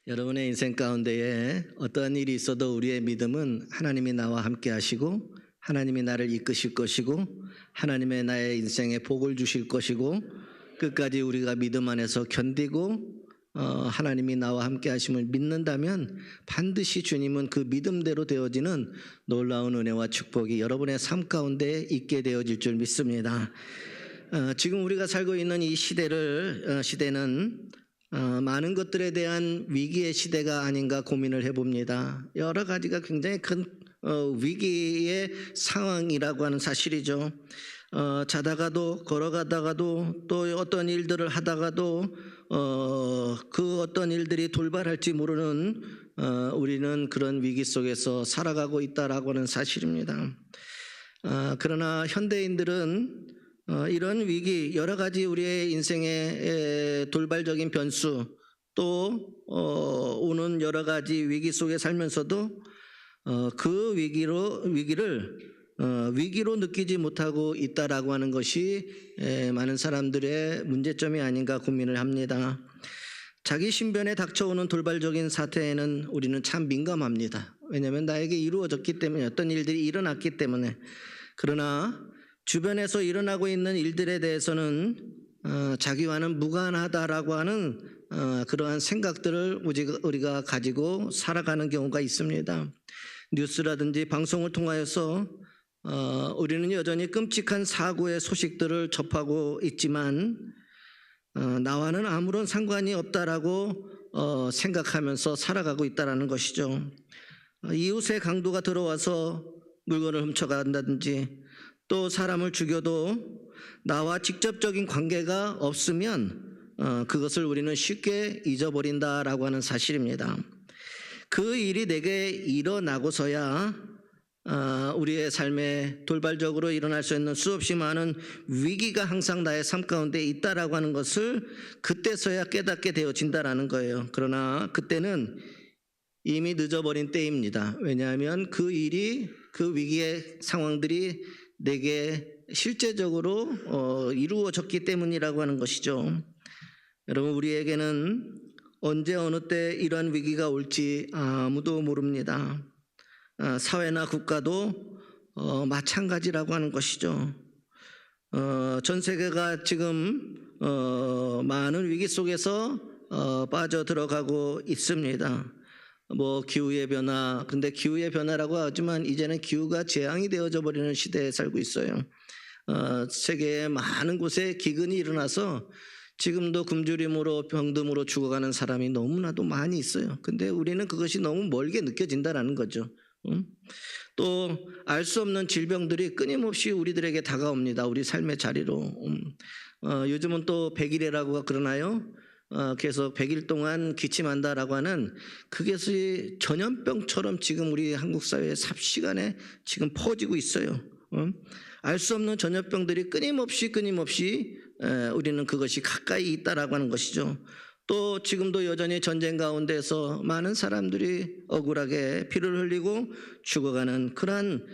여러분의 인생 가운데에 어떠한 일이 있어도 우리의 믿음은 하나님이 나와 함께 하시고 하나님이 나를 이끄실 것이고 하나님의 나의 인생에 복을 주실 것이고 끝까지 우리가 믿음 안에서 견디고 하나님이 나와 함께 하심을 믿는다면 반드시 주님은 그 믿음대로 되어지는 놀라운 은혜와 축복이 여러분의 삶 가운데 있게 되어질 줄 믿습니다. 지금 우리가 살고 있는 이 시대는 많은 것들에 대한 위기의 시대가 아닌가 고민을 해봅니다. 여러 가지가 굉장히 큰 위기의 상황이라고 하는 사실이죠. 자다가도 걸어가다가도 또 어떤 일들을 하다가도 그 어떤 일들이 돌발할지 모르는 우리는 그런 위기 속에서 살아가고 있다라고 하는 사실입니다. 그러나 현대인들은 이런 위기, 여러 가지 우리의 인생의 돌발적인 변수 또 오는 여러 가지 위기 속에 살면서도 그 위기를 느끼지 못하고 있다라고 하는 것이 많은 사람들의 문제점이 아닌가 고민을 합니다. 자기 신변에 닥쳐오는 돌발적인 사태에는 우리는 참 민감합니다. 왜냐하면 나에게 이루어졌기 때문에, 어떤 일들이 일어났기 때문에. 그러나 주변에서 일어나고 있는 일들에 대해서는 자기와는 무관하다라고 하는 그러한 생각들을 우리가 가지고 살아가는 경우가 있습니다. 뉴스라든지 방송을 통하여서 우리는 여전히 끔찍한 사고의 소식들을 접하고 있지만 나와는 아무런 상관이 없다라고 생각하면서 살아가고 있다는 것이죠. 이웃의 강도가 들어와서 물건을 훔쳐간다든지 또 사람을 죽여도 나와 직접적인 관계가 없으면 그것을 우리는 쉽게 잊어버린다라고 하는 사실입니다. 그 일이 내게 일어나고서야 우리의 삶에 돌발적으로 일어날 수 있는 수없이 많은 위기가 항상 나의 삶 가운데 있다라고 하는 것을 그때서야 깨닫게 되어진다라는 거예요. 그러나 그때는 이미 늦어버린 때입니다. 왜냐하면 그 위기의 상황들이 내게 실제적으로 이루어졌기 때문이라고 하는 것이죠. 여러분, 우리에게는 언제 어느 때 이러한 위기가 올지 아무도 모릅니다. 사회나 국가도 마찬가지라고 하는 것이죠. 전 세계가 지금 많은 위기 속에서 빠져들어가고 있습니다. 기후의 변화, 근데 기후의 변화라고 하지만 이제는 기후가 재앙이 되어져 버리는 시대에 살고 있어요. 세계의 많은 곳에 기근이 일어나서 지금도 굶주림으로 병듦으로 죽어가는 사람이 너무나도 많이 있어요. 근데 우리는 그것이 너무 멀게 느껴진다라는 거죠. 또 알 수 없는 질병들이 끊임없이 우리들에게 다가옵니다. 우리 삶의 자리로. 요즘은 또 100일이라고 그러나요? 계속 100일 동안 기침한다라고 하는 그것이 전염병처럼 지금 우리 한국 사회의 삽시간에 지금 퍼지고 있어요. 알 수 없는 전염병들이 끊임없이 우리는 그것이 가까이 있다라고 하는 것이죠. 또 지금도 여전히 전쟁 가운데서 많은 사람들이 억울하게 피를 흘리고 죽어가는 그러한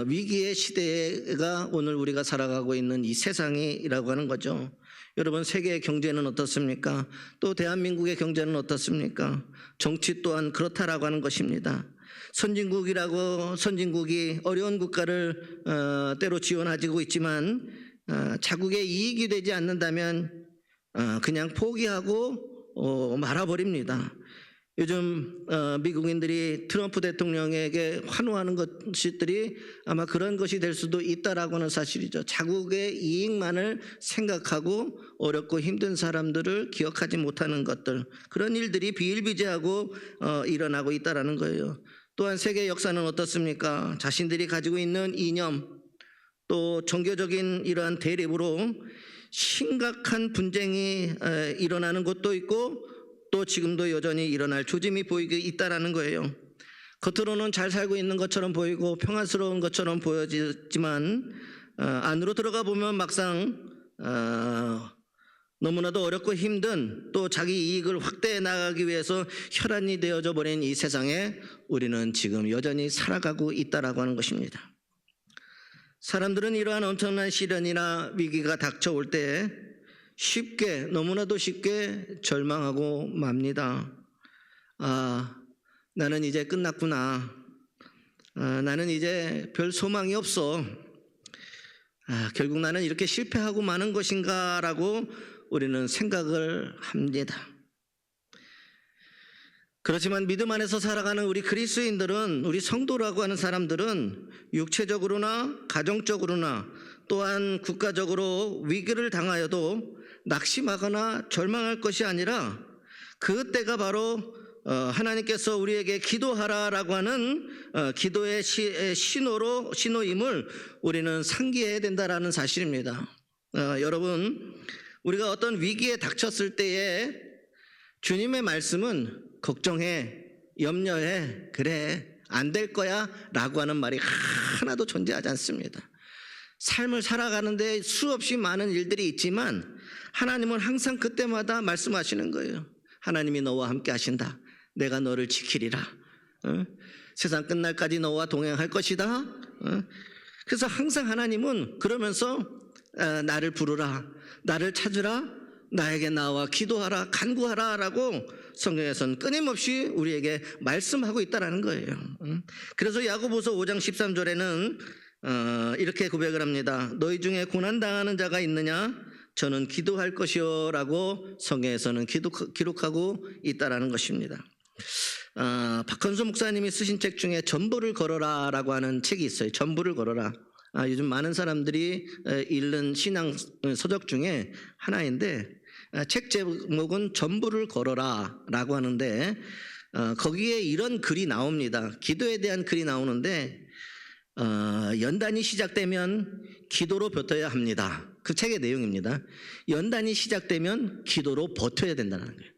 위기의 시대가 오늘 우리가 살아가고 있는 이 세상이라고 하는 거죠. 여러분, 세계의 경제는 어떻습니까? 또 대한민국의 경제는 어떻습니까? 정치 또한 그렇다라고 하는 것입니다. 선진국이 어려운 국가를 때로 지원하고 있지만 자국의 이익이 되지 않는다면 그냥 포기하고 말아버립니다. 요즘 미국인들이 트럼프 대통령에게 환호하는 것들이 아마 그런 것이 될 수도 있다라고 하는 사실이죠. 자국의 이익만을 생각하고 어렵고 힘든 사람들을 기억하지 못하는 것들, 그런 일들이 비일비재하고 일어나고 있다라는 거예요. 또한 세계 역사는 어떻습니까? 자신들이 가지고 있는 이념 또 종교적인 이러한 대립으로 심각한 분쟁이 일어나는 곳도 있고 또 지금도 여전히 일어날 조짐이 보이고 있다라는 거예요. 겉으로는 잘 살고 있는 것처럼 보이고 평안스러운 것처럼 보여지지만 안으로 들어가 보면 막상 너무나도 어렵고 힘든 또 자기 이익을 확대해 나가기 위해서 혈안이 되어져 버린 이 세상에 우리는 지금 여전히 살아가고 있다라고 하는 것입니다. 사람들은 이러한 엄청난 시련이나 위기가 닥쳐올 때 너무나도 쉽게 절망하고 맙니다. 나는 이제 끝났구나. 나는 이제 별 소망이 없어. 결국 나는 이렇게 실패하고 마는 것인가라고 우리는 생각을 합니다. 그렇지만 믿음 안에서 살아가는 우리 그리스도인들은, 우리 성도라고 하는 사람들은 육체적으로나 가정적으로나 또한 국가적으로 위기를 당하여도 낙심하거나 절망할 것이 아니라 그때가 바로 하나님께서 우리에게 기도하라라고 하는 기도의 신호임을 우리는 상기해야 된다라는 사실입니다. 여러분, 우리가 어떤 위기에 닥쳤을 때에 주님의 말씀은 걱정해, 염려해, 그래, 안 될 거야 라고 하는 말이 하나도 존재하지 않습니다. 삶을 살아가는데 수없이 많은 일들이 있지만 하나님은 항상 그때마다 말씀하시는 거예요. 하나님이 너와 함께 하신다. 내가 너를 지키리라. 세상 끝날까지 너와 동행할 것이다. 그래서 항상 하나님은 그러면서 나를 부르라, 나를 찾으라, 나에게 나와 기도하라, 간구하라 라고 성경에서는 끊임없이 우리에게 말씀하고 있다는 거예요. 그래서 야고보서 5장 13절에는 이렇게 고백을 합니다. 너희 중에 고난당하는 자가 있느냐? 저는 기도할 것이요 라고 성경에서는 기록하고 있다는 것입니다. 박헌수 목사님이 쓰신 책 중에 전부를 걸어라 라고 하는 책이 있어요. 전부를 걸어라. 요즘 많은 사람들이 읽는 신앙 서적 중에 하나인데 책 제목은 전부를 걸어라 라고 하는데 거기에 이런 글이 나옵니다. 기도에 대한 글이 나오는데 연단이 시작되면 기도로 버텨야 합니다. 그 책의 내용입니다. 연단이 시작되면 기도로 버텨야 된다는 거예요.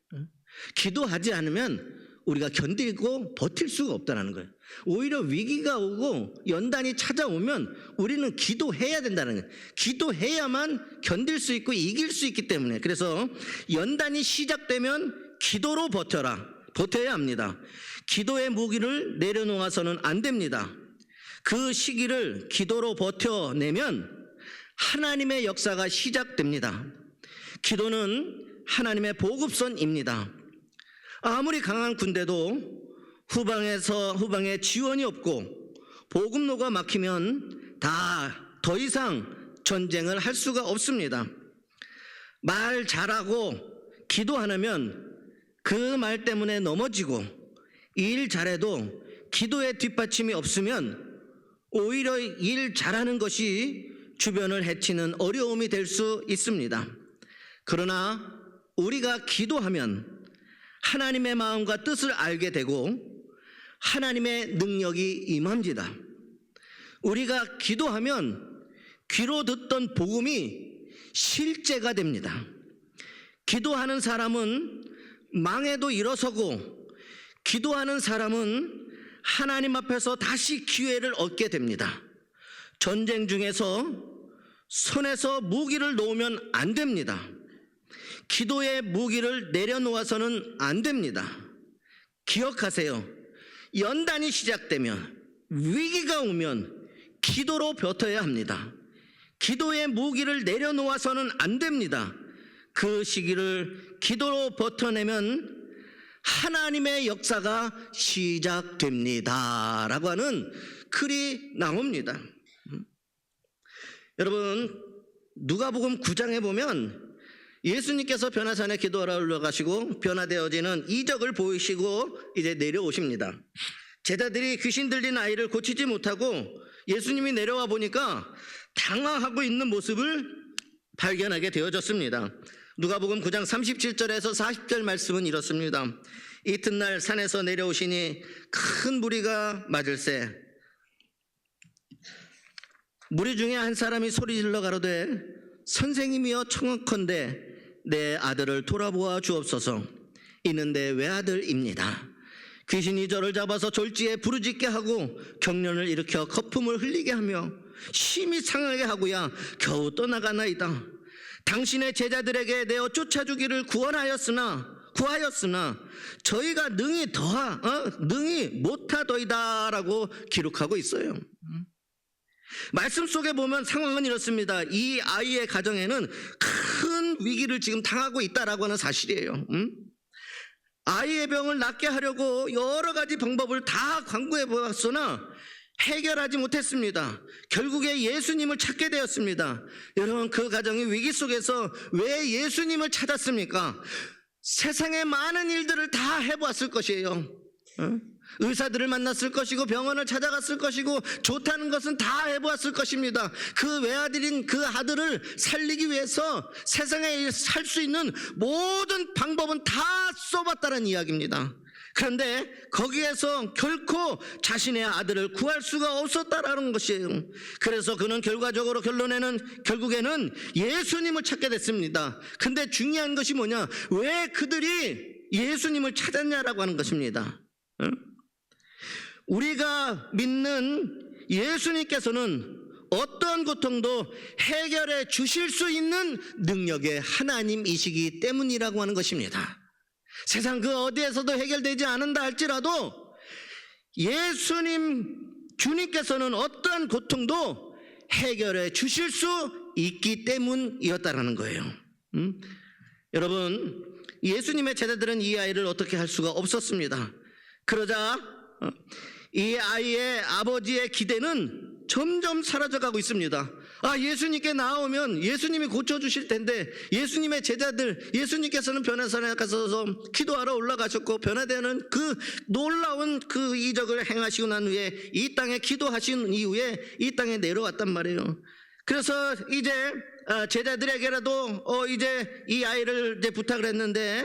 기도하지 않으면 우리가 견디고 버틸 수가 없다는 거예요. 오히려 위기가 오고 연단이 찾아오면 우리는 기도해야 된다는 거예요. 기도해야만 견딜 수 있고 이길 수 있기 때문에. 그래서 연단이 시작되면 기도로 버텨야 합니다. 기도의 무기를 내려놓아서는 안 됩니다. 그 시기를 기도로 버텨내면 하나님의 역사가 시작됩니다. 기도는 하나님의 보급선입니다. 아무리 강한 군대도 후방에 지원이 없고 보급로가 막히면 더 이상 전쟁을 할 수가 없습니다. 말 잘하고 기도 안 하면 그 말 때문에 넘어지고 일 잘해도 기도의 뒷받침이 없으면 오히려 일 잘하는 것이 주변을 해치는 어려움이 될 수 있습니다. 그러나 우리가 기도하면 하나님의 마음과 뜻을 알게 되고 하나님의 능력이 임합니다. 우리가 기도하면 귀로 듣던 복음이 실제가 됩니다. 기도하는 사람은 망해도 일어서고 기도하는 사람은 하나님 앞에서 다시 기회를 얻게 됩니다. 전쟁 중에서 손에서 무기를 놓으면 안 됩니다. 기도의 무기를 내려놓아서는 안 됩니다. 기억하세요. 연단이 시작되면, 위기가 오면 기도로 버텨야 합니다. 기도의 무기를 내려놓아서는 안 됩니다. 그 시기를 기도로 버텨내면 하나님의 역사가 시작됩니다 라고 하는 글이 나옵니다. 여러분, 누가복음 9장에 보면 예수님께서 변화산에 기도하러 올라가시고 변화되어지는 이적을 보이시고 이제 내려오십니다. 제자들이 귀신 들린 아이를 고치지 못하고 예수님이 내려와 보니까 당황하고 있는 모습을 발견하게 되어졌습니다. 누가복음 9장 37절에서 40절 말씀은 이렇습니다. 이튿날 산에서 내려오시니 큰 무리가 맞을세 무리 중에 한 사람이 소리질러 가로되 선생님이여 청컨대 내 아들을 돌아보아 주옵소서. 이는데 외아들입니다. 귀신이 저를 잡아서 졸지에 부르짖게 하고 경련을 일으켜 거품을 흘리게 하며 심히 상하게 하고야 겨우 떠나가나이다. 당신의 제자들에게 내어 쫓아주기를 구하였으나 저희가 능히 못하더이다라고 기록하고 있어요. 말씀 속에 보면 상황은 이렇습니다. 이 아이의 가정에는 큰 위기를 지금 당하고 있다라고 하는 사실이에요. 아이의 병을 낫게 하려고 여러 가지 방법을 다 강구해 보았으나 해결하지 못했습니다. 결국에 예수님을 찾게 되었습니다. 여러분, 그 가정의 위기 속에서 왜 예수님을 찾았습니까? 세상의 많은 일들을 다 해보았을 것이에요. 의사들을 만났을 것이고 병원을 찾아갔을 것이고 좋다는 것은 다 해보았을 것입니다. 그 외아들인 그 아들을 살리기 위해서 세상에 살 수 있는 모든 방법은 다 써봤다는 이야기입니다. 그런데 거기에서 결코 자신의 아들을 구할 수가 없었다라는 것이에요. 그래서 그는 결국에는 예수님을 찾게 됐습니다. 근데 중요한 것이 뭐냐? 왜 그들이 예수님을 찾았냐라고 하는 것입니다. 우리가 믿는 예수님께서는 어떤 고통도 해결해 주실 수 있는 능력의 하나님이시기 때문이라고 하는 것입니다. 세상 그 어디에서도 해결되지 않는다 할지라도 예수님 주님께서는 어떠한 고통도 해결해 주실 수 있기 때문이었다라는 거예요. 여러분, 예수님의 제자들은 이 아이를 어떻게 할 수가 없었습니다. 그러자 이 아이의 아버지의 기대는 점점 사라져가고 있습니다. 예수님께 나오면 예수님이 고쳐주실 텐데, 예수님의 제자들, 예수님께서는 변화산에 가서 기도하러 올라가셨고 변화되는 그 놀라운 그 이적을 행하시고 난 후에 이 땅에 기도하신 이후에 이 땅에 내려왔단 말이에요. 그래서 이제 제자들에게라도 이제 이 아이를 이제 부탁을 했는데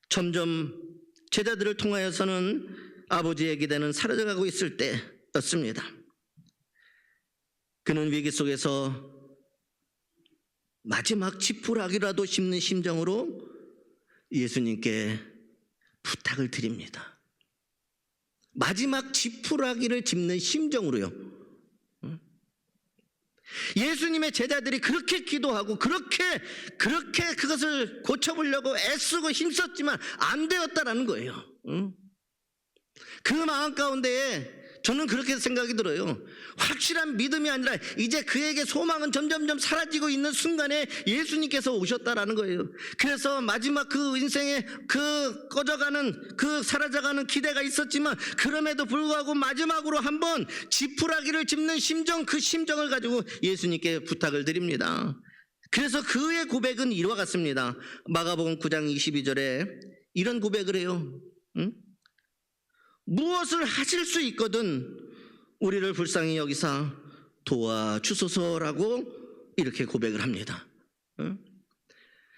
점점 제자들을 통하여서는 아버지의 기대는 사라져가고 있을 때였습니다. 그는 위기 속에서 마지막 지푸라기라도 짚는 심정으로 예수님께 부탁을 드립니다. 마지막 지푸라기를 짚는 심정으로요. 예수님의 제자들이 그렇게 기도하고 그렇게 그것을 고쳐보려고 애쓰고 힘썼지만 안 되었다라는 거예요. 그 마음 가운데에 저는 그렇게 생각이 들어요. 확실한 믿음이 아니라 이제 그에게 소망은 점점점 사라지고 있는 순간에 예수님께서 오셨다라는 거예요. 그래서 마지막 그 인생의 그 꺼져가는 그 사라져가는 기대가 있었지만 그럼에도 불구하고 마지막으로 한번 지푸라기를 짚는 심정, 그 심정을 가지고 예수님께 부탁을 드립니다. 그래서 그의 고백은 이와 같습니다. 마가복음 9장 22절에 이런 고백을 해요. 무엇을 하실 수 있거든 우리를 불쌍히 여기사 도와주소서라고 이렇게 고백을 합니다.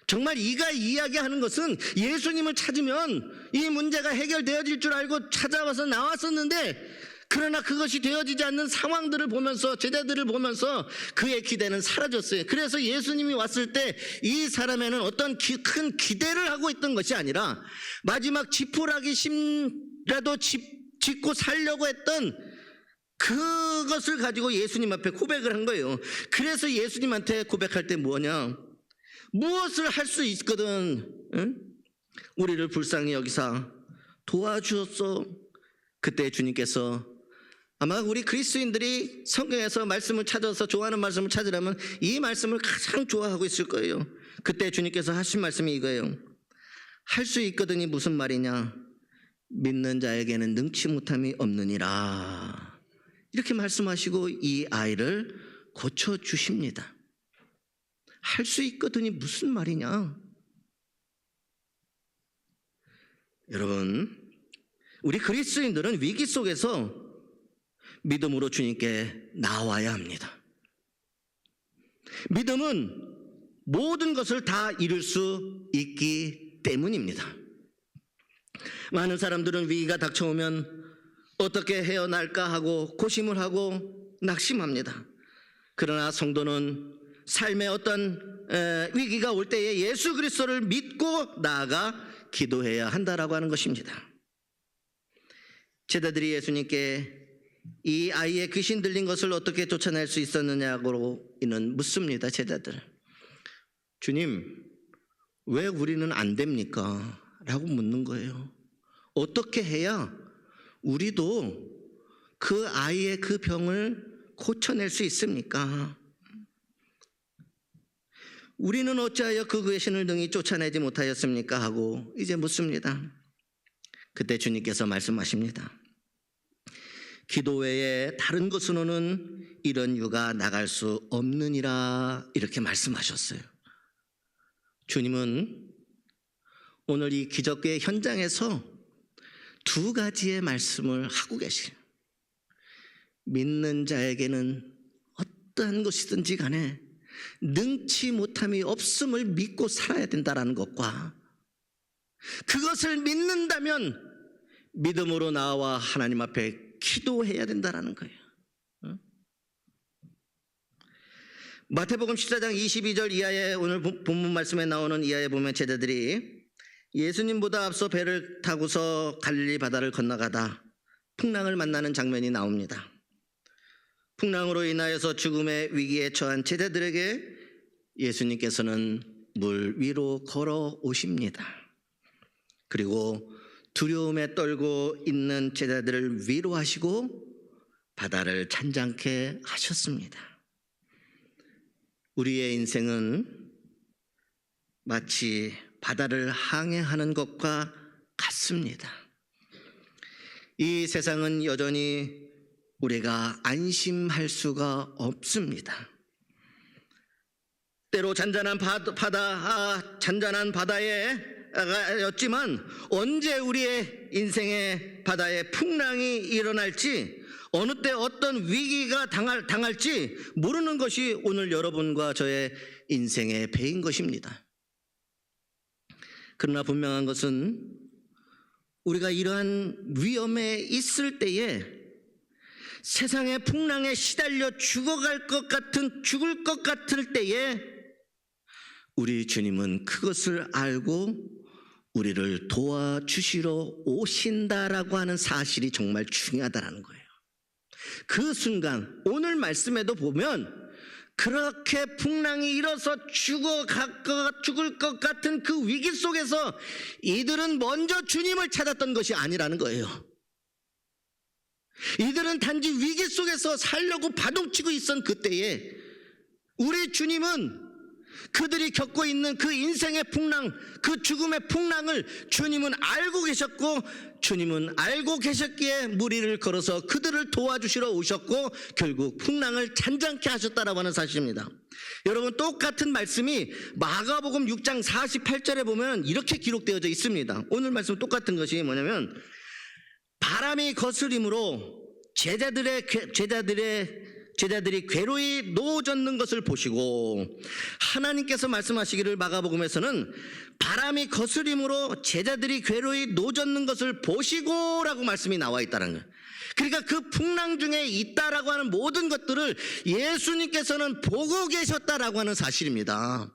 정말 이가 이야기하는 것은 예수님을 찾으면 이 문제가 해결되어질 줄 알고 찾아와서 나왔었는데, 그러나 그것이 되어지지 않는 상황들을 보면서, 제자들을 보면서 그의 기대는 사라졌어요. 그래서 예수님이 왔을 때 이 사람에는 어떤 큰 기대를 하고 있던 것이 아니라 마지막 지푸라기 심라도 짚고 살려고 했던 그것을 가지고 예수님 앞에 고백을 한 거예요. 그래서 예수님한테 고백할 때 뭐냐? 무엇을 할 수 있거든 우리를 불쌍히 여기사 도와주었어. 그때 주님께서, 아마 우리 그리스도인들이 성경에서 말씀을 찾아서 좋아하는 말씀을 찾으려면 이 말씀을 가장 좋아하고 있을 거예요. 그때 주님께서 하신 말씀이 이거예요. 할 수 있거든이 무슨 말이냐? 믿는 자에게는 능치 못함이 없느니라. 이렇게 말씀하시고 이 아이를 고쳐주십니다. 할 수 있거든이 무슨 말이냐? 여러분, 우리 그리스도인들은 위기 속에서 믿음으로 주님께 나와야 합니다. 믿음은 모든 것을 다 이룰 수 있기 때문입니다. 많은 사람들은 위기가 닥쳐오면 어떻게 헤어날까 하고 고심을 하고 낙심합니다. 그러나 성도는 삶의 어떤 위기가 올 때에 예수 그리스도를 믿고 나아가 기도해야 한다라고 하는 것입니다. 제자들이 예수님께 이 아이의 귀신 들린 것을 어떻게 쫓아낼 수 있었느냐고 이는 묻습니다. 제자들, 주님, 왜 우리는 안 됩니까? 라고 묻는 거예요. 어떻게 해야 우리도 그 아이의 그 병을 고쳐낼 수 있습니까? 우리는 어찌하여 그 귀신을 능히 쫓아내지 못하였습니까? 하고 이제 묻습니다. 그때 주님께서 말씀하십니다. 기도 외에 다른 것으로는 이런 유가 나갈 수 없느니라 이렇게 말씀하셨어요. 주님은 오늘 이 기적의 현장에서 두 가지의 말씀을 하고 계세요. 믿는 자에게는 어떠한 것이든지 간에 능치 못함이 없음을 믿고 살아야 된다는 것과 그것을 믿는다면 믿음으로 나와 하나님 앞에 기도해야 된다는 거예요. 마태복음 14장 22절 이하에 오늘 본문 말씀에 나오는 이하에 보면 제자들이 예수님보다 앞서 배를 타고서 갈릴리 바다를 건너가다 풍랑을 만나는 장면이 나옵니다. 풍랑으로 인하여서 죽음의 위기에 처한 제자들에게 예수님께서는 물 위로 걸어 오십니다. 그리고 두려움에 떨고 있는 제자들을 위로하시고 바다를 잔잔케 하셨습니다. 우리의 인생은 마치 바다를 항해하는 것과 같습니다. 이 세상은 여전히 우리가 안심할 수가 없습니다. 때로 잔잔한 바다였지만 언제 우리의 인생의 바다에 풍랑이 일어날지 어느 때 어떤 위기가 당할지 모르는 것이 오늘 여러분과 저의 인생의 배인 것입니다. 그러나 분명한 것은 우리가 이러한 위험에 있을 때에 세상의 풍랑에 시달려 죽을 것 같을 때에 우리 주님은 그것을 알고 우리를 도와주시러 오신다라고 하는 사실이 정말 중요하다는 거예요. 그 순간 오늘 말씀에도 보면 그렇게 풍랑이 일어서 죽을 것 같은 그 위기 속에서 이들은 먼저 주님을 찾았던 것이 아니라는 거예요. 이들은 단지 위기 속에서 살려고 바둥치고 있던 그때에 우리 주님은 그들이 겪고 있는 그 인생의 풍랑, 그 죽음의 풍랑을 주님은 알고 계셨고 주님은 알고 계셨기에 무리를 걸어서 그들을 도와주시러 오셨고 결국 풍랑을 잔잔케 하셨다라고 하는 사실입니다. 여러분, 똑같은 말씀이 마가복음 6장 48절에 보면 이렇게 기록되어져 있습니다. 오늘 말씀 똑같은 것이 뭐냐면 바람이 거스림으로 제자들이 괴로이 노젓는 것을 보시고 하나님께서 말씀하시기를 마가복음에서는 바람이 거스림으로 제자들이 괴로이 노젓는 것을 보시고라고 말씀이 나와 있다는 거예요. 그러니까 그 풍랑 중에 있다라고 하는 모든 것들을 예수님께서는 보고 계셨다라고 하는 사실입니다.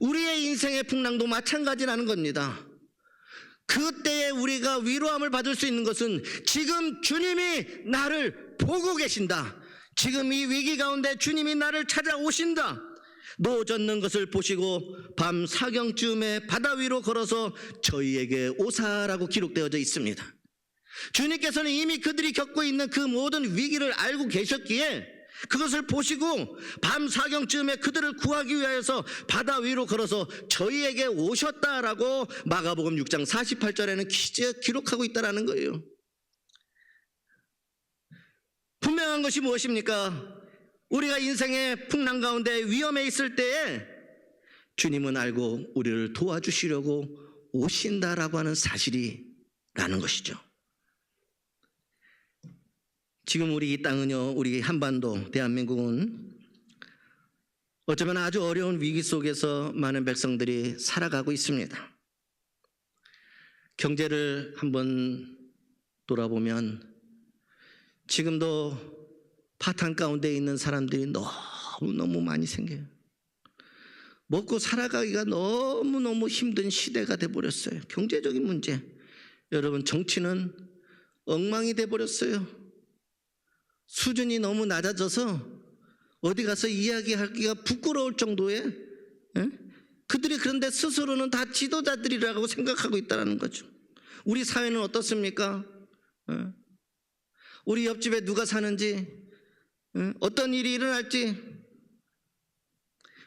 우리의 인생의 풍랑도 마찬가지라는 겁니다. 그때에 우리가 위로함을 받을 수 있는 것은 지금 주님이 나를 보고 계신다. 지금 이 위기 가운데 주님이 나를 찾아오신다. 노젓는 것을 보시고 밤 사경쯤에 바다 위로 걸어서 저희에게 오사라고 기록되어져 있습니다. 주님께서는 이미 그들이 겪고 있는 그 모든 위기를 알고 계셨기에 그것을 보시고 밤 사경쯤에 그들을 구하기 위하여서 바다 위로 걸어서 저희에게 오셨다라고 마가복음 6장 48절에는 기록하고 있다는 거예요. 분명한 것이 무엇입니까? 우리가 인생의 풍랑 가운데 위험에 있을 때에 주님은 알고 우리를 도와주시려고 오신다라고 하는 사실이라는 것이죠. 지금 우리 이 땅은요, 우리 한반도 대한민국은 어쩌면 아주 어려운 위기 속에서 많은 백성들이 살아가고 있습니다. 경제를 한번 돌아보면 지금도 파탄 가운데 있는 사람들이 너무너무 많이 생겨요. 먹고 살아가기가 너무너무 힘든 시대가 돼버렸어요. 경제적인 문제. 여러분, 정치는 엉망이 돼버렸어요. 수준이 너무 낮아져서 어디 가서 이야기하기가 부끄러울 정도의 그들이 그런데 스스로는 다 지도자들이라고 생각하고 있다는 거죠. 우리 사회는 어떻습니까? 우리 옆집에 누가 사는지, 어떤 일이 일어날지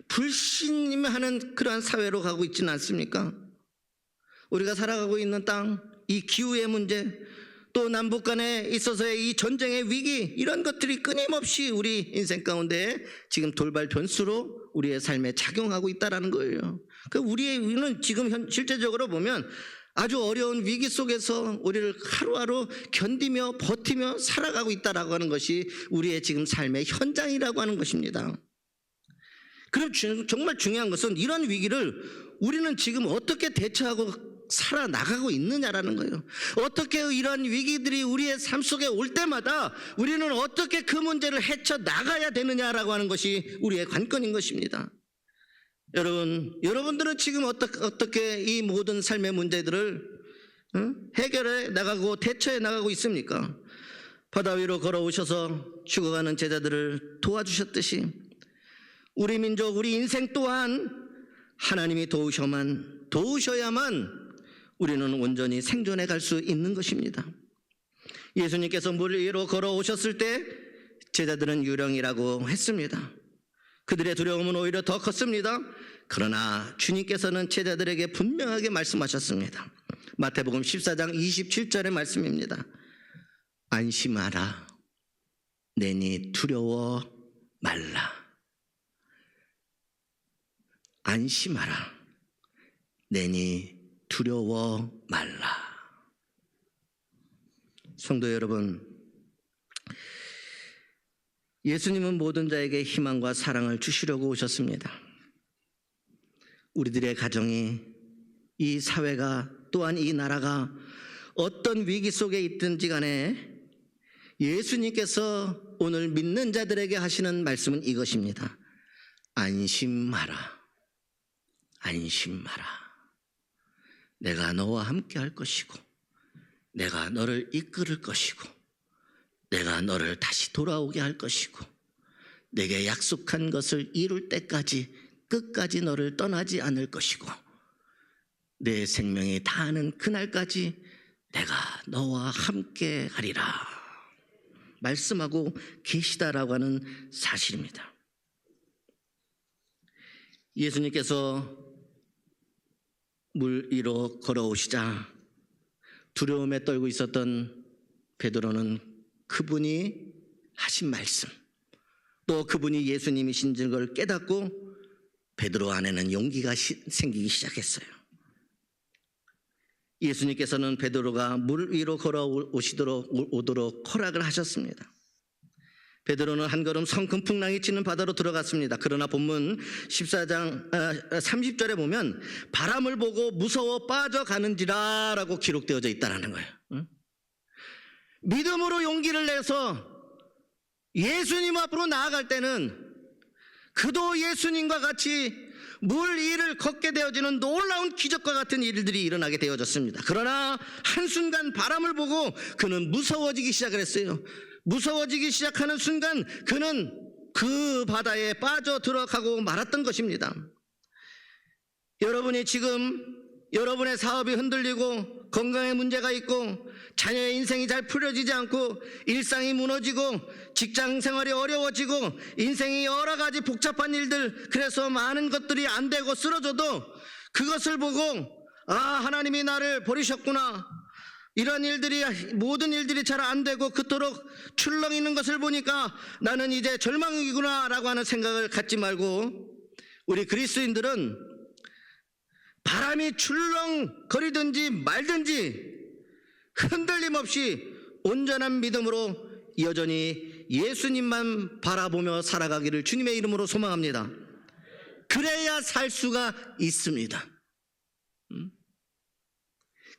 불신하는 그러한 사회로 가고 있지는 않습니까? 우리가 살아가고 있는 땅, 이 기후의 문제, 또 남북 간에 있어서의 이 전쟁의 위기, 이런 것들이 끊임없이 우리 인생 가운데 지금 돌발 변수로 우리의 삶에 작용하고 있다는 거예요. 우리는 지금 실제적으로 보면 아주 어려운 위기 속에서 우리를 하루하루 견디며 버티며 살아가고 있다라고 하는 것이 우리의 지금 삶의 현장이라고 하는 것입니다. 그럼 정말 중요한 것은 이런 위기를 우리는 지금 어떻게 대처하고 살아나가고 있느냐라는 거예요. 어떻게 이런 위기들이 우리의 삶 속에 올 때마다 우리는 어떻게 그 문제를 헤쳐나가야 되느냐라고 하는 것이 우리의 관건인 것입니다. 여러분들은 지금 어떻게 이 모든 삶의 문제들을 해결해 나가고 대처해 나가고 있습니까? 바다 위로 걸어오셔서 죽어가는 제자들을 도와주셨듯이 우리 민족, 우리 인생 또한 하나님이 도우셔야만 우리는 온전히 생존해 갈 수 있는 것입니다. 예수님께서 물 위로 걸어오셨을 때 제자들은 유령이라고 했습니다. 그들의 두려움은 오히려 더 컸습니다. 그러나 주님께서는 제자들에게 분명하게 말씀하셨습니다. 마태복음 14장 27절의 말씀입니다. 안심하라. 내니 두려워 말라. 안심하라. 내니 두려워 말라. 성도 여러분, 예수님은 모든 자에게 희망과 사랑을 주시려고 오셨습니다. 우리들의 가정이, 이 사회가, 또한 이 나라가 어떤 위기 속에 있든지 간에 예수님께서 오늘 믿는 자들에게 하시는 말씀은 이것입니다. 안심하라. 안심하라. 내가 너와 함께 할 것이고 내가 너를 이끌을 것이고 내가 너를 다시 돌아오게 할 것이고 내게 약속한 것을 이룰 때까지 끝까지 너를 떠나지 않을 것이고 내 생명이 다하는 그날까지 내가 너와 함께 하리라 말씀하고 계시다라고 하는 사실입니다. 예수님께서 물 위로 걸어오시자 두려움에 떨고 있었던 베드로는 그분이 하신 말씀, 또 그분이 예수님이신 걸 깨닫고 베드로 안에는 용기가 생기기 시작했어요. 예수님께서는 베드로가 물 위로 걸어오도록 허락을 하셨습니다. 베드로는 한 걸음 성큼 풍랑이 치는 바다로 들어갔습니다. 그러나 본문 14장 30절에 보면 바람을 보고 무서워 빠져가는지라 라고 기록되어져 있다는 거예요. 믿음으로 용기를 내서 예수님 앞으로 나아갈 때는 그도 예수님과 같이 물 위를 걷게 되어지는 놀라운 기적과 같은 일들이 일어나게 되어졌습니다. 그러나 한순간 바람을 보고 그는 무서워지기 시작을 했어요. 무서워지기 시작하는 순간 그는 그 바다에 빠져 들어가고 말았던 것입니다. 여러분이 지금 여러분의 사업이 흔들리고 건강에 문제가 있고 자녀의 인생이 잘 풀어지지 않고 일상이 무너지고 직장 생활이 어려워지고 인생이 여러 가지 복잡한 일들, 그래서 많은 것들이 안 되고 쓰러져도 그것을 보고 하나님이 나를 버리셨구나, 이런 일들이, 모든 일들이 잘 안 되고 그토록 출렁이는 것을 보니까 나는 이제 절망이구나 라고 하는 생각을 갖지 말고, 우리 그리스도인들은 바람이 출렁거리든지 말든지 흔들림 없이 온전한 믿음으로 여전히 예수님만 바라보며 살아가기를 주님의 이름으로 소망합니다. 그래야 살 수가 있습니다.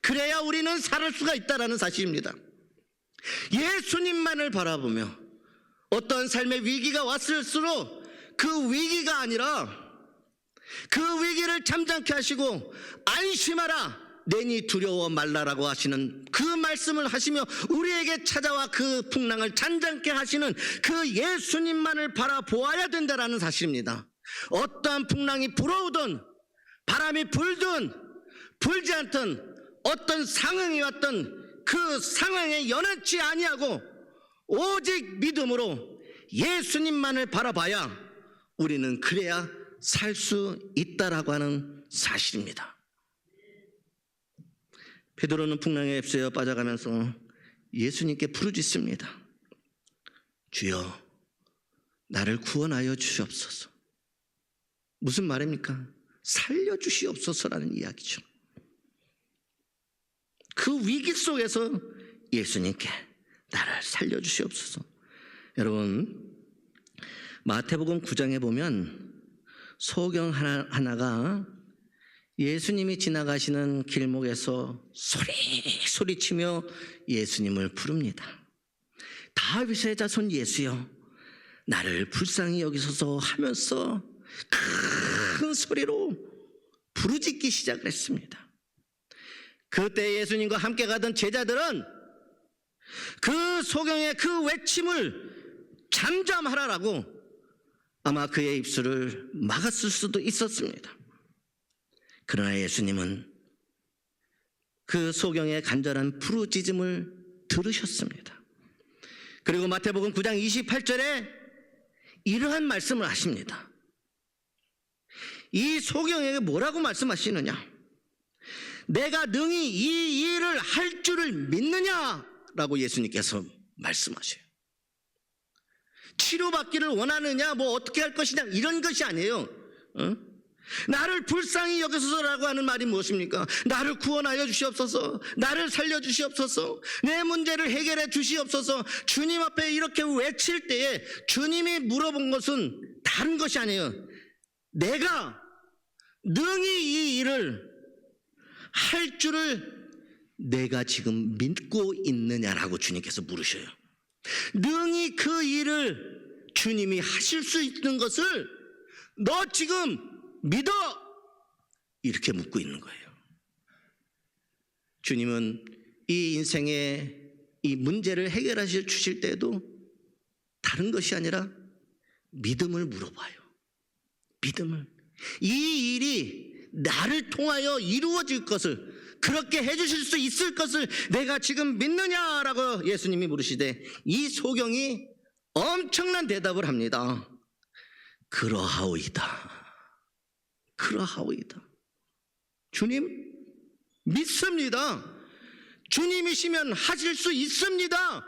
그래야 우리는 살 수가 있다는 사실입니다. 예수님만을 바라보며 어떤 삶의 위기가 왔을수록 그 위기가 아니라 그 위기를 잠잠케 하시고 안심하라, 내니 두려워 말라라고 하시는 그 말씀을 하시며 우리에게 찾아와 그 풍랑을 잔잔케 하시는 그 예수님만을 바라보아야 된다는 사실입니다. 어떠한 풍랑이 불어오든 바람이 불든 불지 않든 어떤 상황이 왔든 그 상황에 연연치 아니하고 오직 믿음으로 예수님만을 바라봐야 우리는 그래야 살 수 있다라고 하는 사실입니다. 베드로는 풍랑에 휩쓰여 빠져가면서 예수님께 부르짖습니다. 주여, 나를 구원하여 주시옵소서. 무슨 말입니까? 살려주시옵소서라는 이야기죠. 그 위기 속에서 예수님께 나를 살려주시옵소서. 여러분, 마태복음 9장에 보면 소경 하나가 예수님이 지나가시는 길목에서 소리치며 예수님을 부릅니다. 다윗의 자손 예수여, 나를 불쌍히 여기소서 하면서 큰 소리로 부르짖기 시작을 했습니다. 그때 예수님과 함께 가던 제자들은 그 소경의 그 외침을 잠잠하라라고 아마 그의 입술을 막았을 수도 있었습니다. 그러나 예수님은 그 소경의 간절한 부르짖음을 들으셨습니다. 그리고 마태복음 9장 28절에 이러한 말씀을 하십니다. 이 소경에게 뭐라고 말씀하시느냐? 내가 능히 이 일을 할 줄을 믿느냐라고 예수님께서 말씀하셔요. 치료받기를 원하느냐, 뭐 어떻게 할 것이냐, 이런 것이 아니에요. 나를 불쌍히 여기소서라고 하는 말이 무엇입니까? 나를 구원하여 주시옵소서, 나를 살려 주시옵소서, 내 문제를 해결해 주시옵소서. 주님 앞에 이렇게 외칠 때에 주님이 물어본 것은 다른 것이 아니에요. 내가 능히 이 일을 할 줄을 내가 지금 믿고 있느냐라고 주님께서 물으셔요. 능히 그 일을 주님이 하실 수 있는 것을 너 지금 믿어! 이렇게 묻고 있는 거예요. 주님은 이 인생의 이 문제를 해결하실 주실 때에도 다른 것이 아니라 믿음을 물어봐요. 믿음을. 이 일이 나를 통하여 이루어질 것을, 그렇게 해주실 수 있을 것을 내가 지금 믿느냐라고 예수님이 물으시되 이 소경이 엄청난 대답을 합니다. 그러하오이다. 그러하오이다. 주님 믿습니다. 주님이시면 하실 수 있습니다.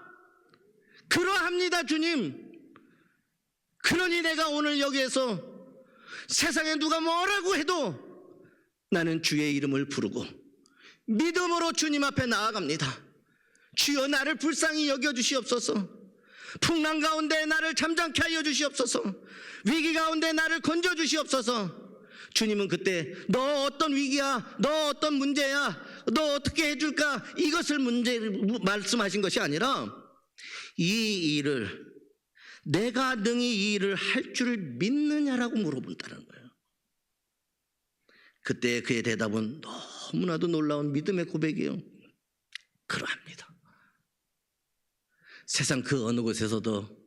그러합니다, 주님. 그러니 내가 오늘 여기에서 세상에 누가 뭐라고 해도 나는 주의 이름을 부르고 믿음으로 주님 앞에 나아갑니다. 주여, 나를 불쌍히 여겨주시옵소서. 풍랑 가운데 나를 잠잠케 하여 주시옵소서. 위기 가운데 나를 건져주시옵소서. 주님은 그때 너 어떤 위기야, 너 어떤 문제야, 너 어떻게 해줄까, 이것을 말씀하신 것이 아니라 이 일을, 내가 능히 이 일을 할 줄을 믿느냐라고 물어본다는 거예요. 그때 그의 대답은 너무나도 놀라운 믿음의 고백이에요. 그러합니다. 세상 그 어느 곳에서도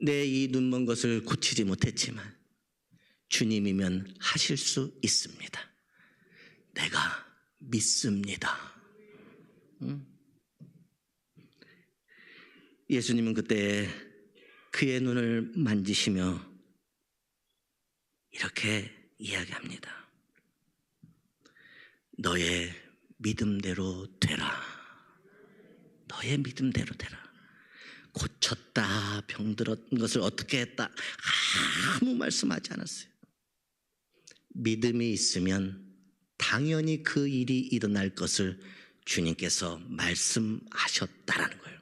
내 이 눈먼 것을 고치지 못했지만 주님이면 하실 수 있습니다. 내가 믿습니다. 예수님은 그때 그의 눈을 만지시며 이렇게 이야기합니다. 너의 믿음대로 되라. 너의 믿음대로 되라. 고쳤다, 병들었던 것을 어떻게 했다, 아무 말씀하지 않았어요. 믿음이 있으면 당연히 그 일이 일어날 것을 주님께서 말씀하셨다라는 거예요.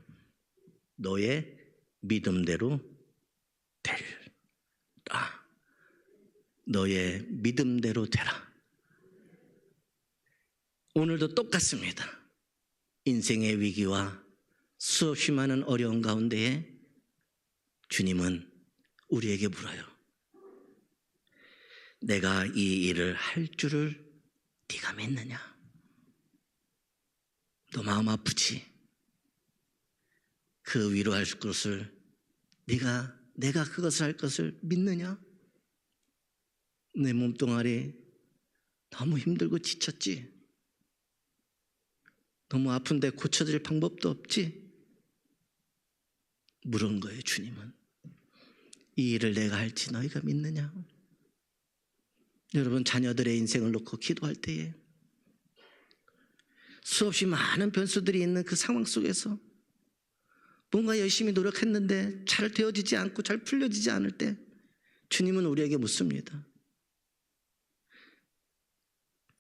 너의 믿음대로 되라. 너의 믿음대로 되라. 오늘도 똑같습니다. 인생의 위기와 수없이 많은 어려운 가운데에 주님은 우리에게 물어요. 내가 이 일을 할 줄을 네가 믿느냐? 너 마음 아프지? 그 위로할 것을 내가 그것을 할 것을 믿느냐? 내 몸뚱아리 너무 힘들고 지쳤지? 너무 아픈데 고쳐질 방법도 없지? 물은 거예요. 주님은 이 일을 내가 할지 너희가 믿느냐? 여러분, 자녀들의 인생을 놓고 기도할 때에 수없이 많은 변수들이 있는 그 상황 속에서 뭔가 열심히 노력했는데 잘 되어지지 않고 잘 풀려지지 않을 때 주님은 우리에게 묻습니다.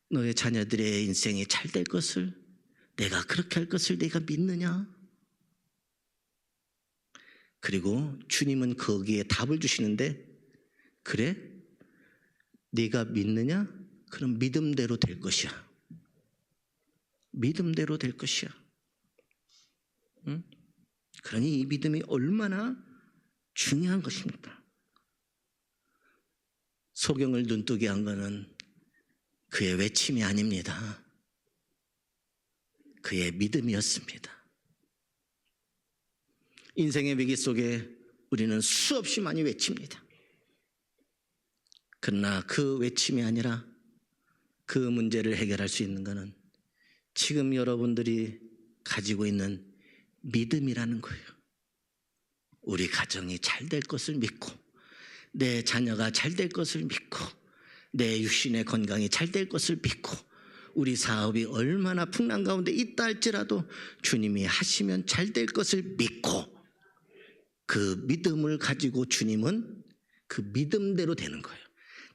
너의 자녀들의 인생이 잘 될 것을, 내가 그렇게 할 것을 내가 믿느냐? 그리고 주님은 거기에 답을 주시는데, 그래? 네가 믿느냐? 그럼 믿음대로 될 것이야. 믿음대로 될 것이야. 응? 그러니 이 믿음이 얼마나 중요한 것입니까? 소경을 눈뜨게 한 것은 그의 외침이 아닙니다. 그의 믿음이었습니다. 인생의 위기 속에 우리는 수없이 많이 외칩니다. 그러나 그 외침이 아니라 그 문제를 해결할 수 있는 것은 지금 여러분들이 가지고 있는 믿음이라는 거예요. 우리 가정이 잘 될 것을 믿고, 내 자녀가 잘 될 것을 믿고, 내 육신의 건강이 잘 될 것을 믿고, 우리 사업이 얼마나 풍랑 가운데 있다 할지라도 주님이 하시면 잘 될 것을 믿고, 그 믿음을 가지고 주님은 그 믿음대로 되는 거예요.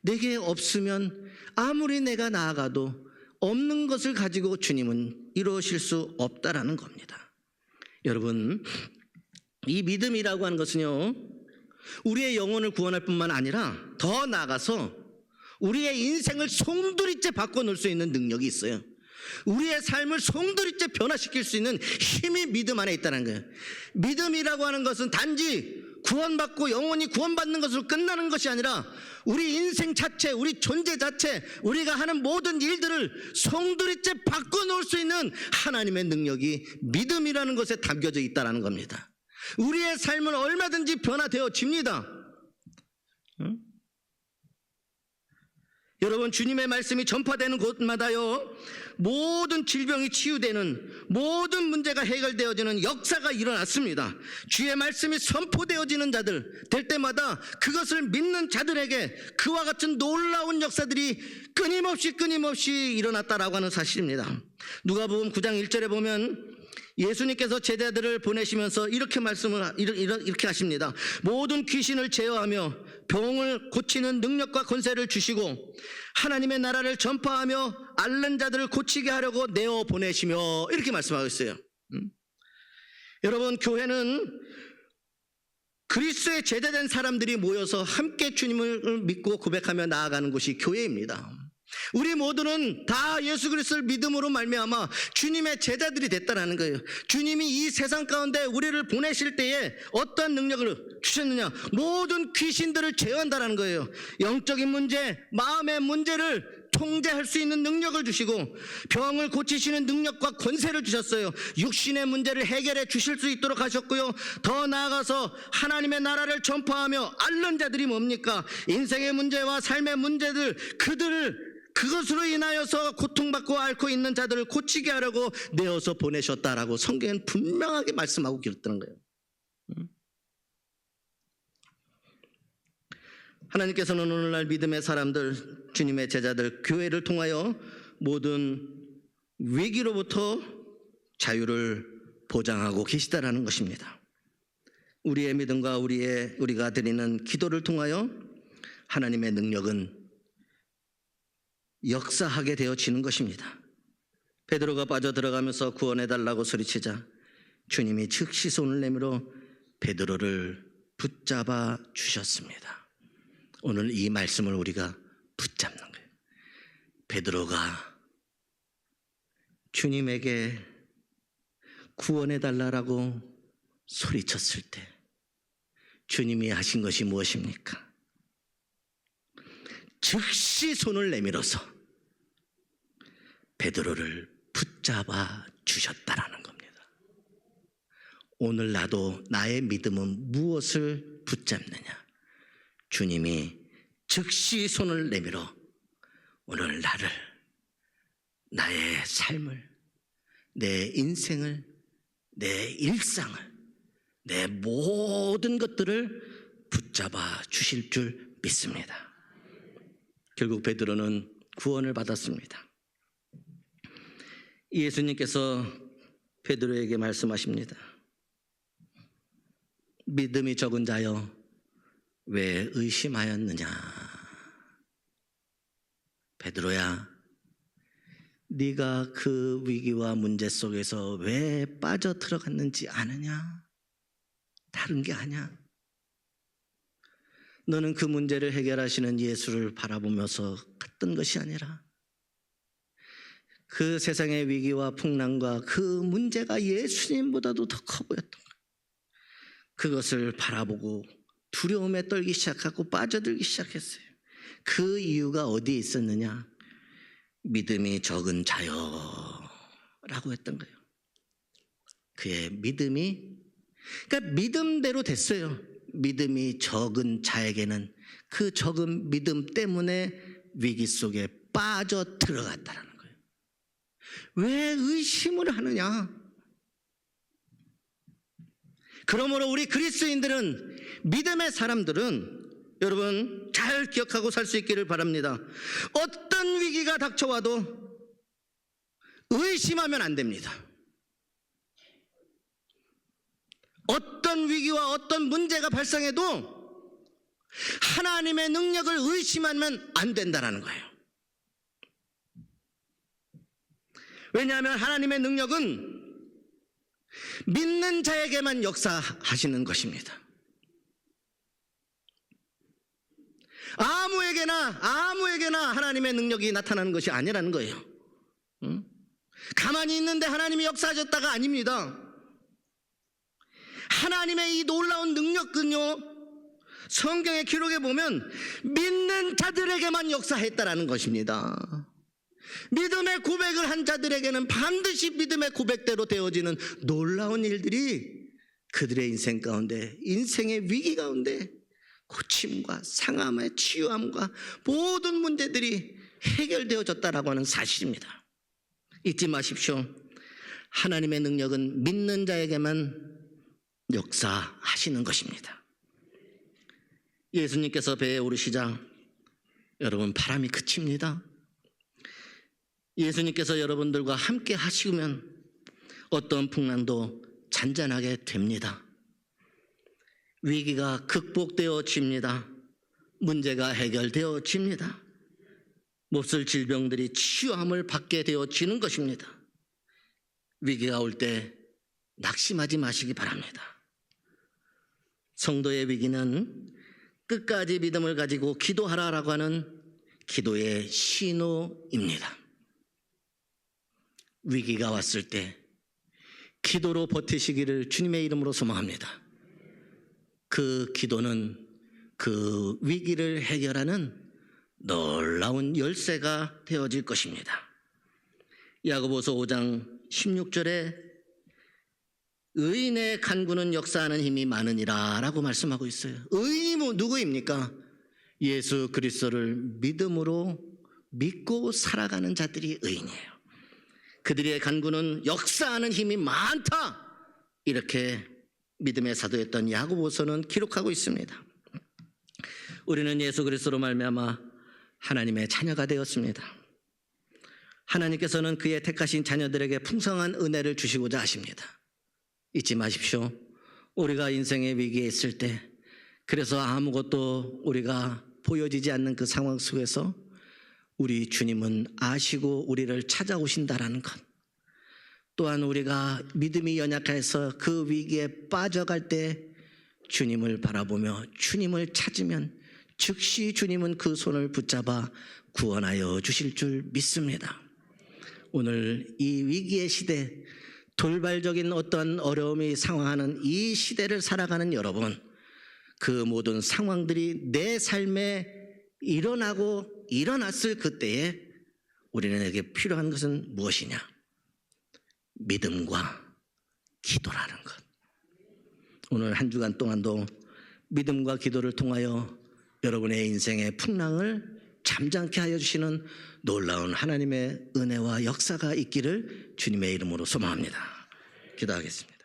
내게 없으면 아무리 내가 나아가도 없는 것을 가지고 주님은 이루실 수 없다라는 겁니다. 여러분, 이 믿음이라고 하는 것은요, 우리의 영혼을 구원할 뿐만 아니라 더 나아가서 우리의 인생을 송두리째 바꿔놓을 수 있는 능력이 있어요. 우리의 삶을 송두리째 변화시킬 수 있는 힘이 믿음 안에 있다는 거예요. 믿음이라고 하는 것은 단지 구원받고 영원히 구원받는 것으로 끝나는 것이 아니라 우리 인생 자체, 우리 존재 자체, 우리가 하는 모든 일들을 송두리째 바꿔놓을 수 있는 하나님의 능력이 믿음이라는 것에 담겨져 있다는 겁니다. 우리의 삶은 얼마든지 변화되어집니다. 응? 여러분, 주님의 말씀이 전파되는 곳마다요, 모든 질병이 치유되는, 모든 문제가 해결되어지는 역사가 일어났습니다. 주의 말씀이 선포되어지는 자들 될 때마다 그것을 믿는 자들에게 그와 같은 놀라운 역사들이 끊임없이 일어났다라고 하는 사실입니다. 누가복음 9장 1절에 보면 예수님께서 제자들을 보내시면서 이렇게 하십니다. 모든 귀신을 제어하며 병을 고치는 능력과 권세를 주시고 하나님의 나라를 전파하며 앓는 자들을 고치게 하려고 내어 보내시며, 이렇게 말씀하고 있어요. 여러분, 교회는 그리스도의 제자된 사람들이 모여서 함께 주님을 믿고 고백하며 나아가는 곳이 교회입니다. 우리 모두는 다 예수 그리스도를 믿음으로 말미암아 주님의 제자들이 됐다는 거예요. 주님이 이 세상 가운데 우리를 보내실 때에 어떠한 능력을 주셨느냐? 모든 귀신들을 제어한다는 거예요. 영적인 문제, 마음의 문제를 통제할 수 있는 능력을 주시고 병을 고치시는 능력과 권세를 주셨어요. 육신의 문제를 해결해 주실 수 있도록 하셨고요. 더 나아가서 하나님의 나라를 전파하며 앓는 자들이 뭡니까? 인생의 문제와 삶의 문제들, 그것으로 인하여서 고통받고 앓고 있는 자들을 고치게 하려고 내어서 보내셨다라고 성경은 분명하게 말씀하고 있다는 거예요. 하나님께서는 오늘날 믿음의 사람들, 주님의 제자들, 교회를 통하여 모든 위기로부터 자유를 보장하고 계시다라는 것입니다. 우리의 믿음과 우리가 드리는 기도를 통하여 하나님의 능력은 역사하게 되어지는 것입니다. 베드로가 빠져들어가면서 구원해달라고 소리치자 주님이 즉시 손을 내밀어 베드로를 붙잡아 주셨습니다. 오늘 이 말씀을 우리가 붙잡는 거예요. 베드로가 주님에게 구원해달라고 소리쳤을 때 주님이 하신 것이 무엇입니까? 즉시 손을 내밀어서 베드로를 붙잡아 주셨다라는 겁니다. 오늘 나도 나의 믿음은 무엇을 붙잡느냐? 주님이 즉시 손을 내밀어 오늘 나를, 나의 삶을, 내 인생을, 내 일상을, 내 모든 것들을 붙잡아 주실 줄 믿습니다. 결국 베드로는 구원을 받았습니다. 예수님께서 베드로에게 말씀하십니다. 믿음이 적은 자여 왜 의심하였느냐. 베드로야, 네가 그 위기와 문제 속에서 왜 빠져 들어갔는지 아느냐? 다른 게 아니야. 너는 그 문제를 해결하시는 예수를 바라보면서 갔던 것이 아니라 그 세상의 위기와 풍랑과 그 문제가 예수님보다도 더 커 보였던 거야. 그것을 바라보고 두려움에 떨기 시작하고 빠져들기 시작했어요. 그 이유가 어디에 있었느냐? 믿음이 적은 자여 라고 했던 거예요. 그의 믿음이, 그러니까 믿음대로 됐어요. 믿음이 적은 자에게는 그 적은 믿음 때문에 위기 속에 빠져 들어갔다라는 거예요. 왜 의심을 하느냐? 그러므로 우리 그리스도인들은, 믿음의 사람들은 여러분 잘 기억하고 살 수 있기를 바랍니다. 어떤 위기가 닥쳐와도 의심하면 안 됩니다. 어떤 위기와 어떤 문제가 발생해도 하나님의 능력을 의심하면 안 된다는 거예요. 왜냐하면 하나님의 능력은 믿는 자에게만 역사하시는 것입니다. 아무에게나 하나님의 능력이 나타나는 것이 아니라는 거예요. 가만히 있는데 하나님이 역사하셨다가 아닙니다. 하나님의 이 놀라운 능력은요, 성경의 기록에 보면 믿는 자들에게만 역사했다라는 것입니다. 믿음의 고백을 한 자들에게는 반드시 믿음의 고백대로 되어지는 놀라운 일들이 그들의 인생 가운데, 인생의 위기 가운데 고침과 상함의 치유함과 모든 문제들이 해결되어졌다라고 하는 사실입니다. 잊지 마십시오. 하나님의 능력은 믿는 자에게만 역사하시는 것입니다. 예수님께서 배에 오르시자 여러분 바람이 그칩니다. 예수님께서 여러분들과 함께 하시면 어떤 풍랑도 잔잔하게 됩니다. 위기가 극복되어집니다. 문제가 해결되어집니다. 몹쓸 질병들이 치유함을 받게 되어지는 것입니다. 위기가 올 때 낙심하지 마시기 바랍니다. 성도의 위기는 끝까지 믿음을 가지고 기도하라라고 하는 기도의 신호입니다. 위기가 왔을 때 기도로 버티시기를 주님의 이름으로 소망합니다. 그 기도는 그 위기를 해결하는 놀라운 열쇠가 되어질 것입니다. 야고보서 5장 16절에 의인의 간구는 역사하는 힘이 많으니라 라고 말씀하고 있어요. 의인이 누구입니까? 예수 그리스도를 믿음으로 믿고 살아가는 자들이 의인이에요. 그들의 간구는 역사하는 힘이 많다, 이렇게 믿음의 사도였던 야고보서는 기록하고 있습니다. 우리는 예수 그리스도로 말미암아 하나님의 자녀가 되었습니다. 하나님께서는 그의 택하신 자녀들에게 풍성한 은혜를 주시고자 하십니다. 잊지 마십시오. 우리가 인생의 위기에 있을 때, 그래서 아무것도 우리가 보여지지 않는 그 상황 속에서 우리 주님은 아시고 우리를 찾아오신다라는 것, 또한 우리가 믿음이 연약해서 그 위기에 빠져갈 때 주님을 바라보며 주님을 찾으면 즉시 주님은 그 손을 붙잡아 구원하여 주실 줄 믿습니다. 오늘 이 위기의 시대, 돌발적인 어떤 어려움이 상황하는 이 시대를 살아가는 여러분, 그 모든 상황들이 내 삶에 일어났을 그때에 우리에게 필요한 것은 무엇이냐? 믿음과 기도라는 것. 오늘 한 주간 동안도 믿음과 기도를 통하여 여러분의 인생의 풍랑을 잠잠케 하여 주시는 놀라운 하나님의 은혜와 역사가 있기를 주님의 이름으로 소망합니다. 기도하겠습니다.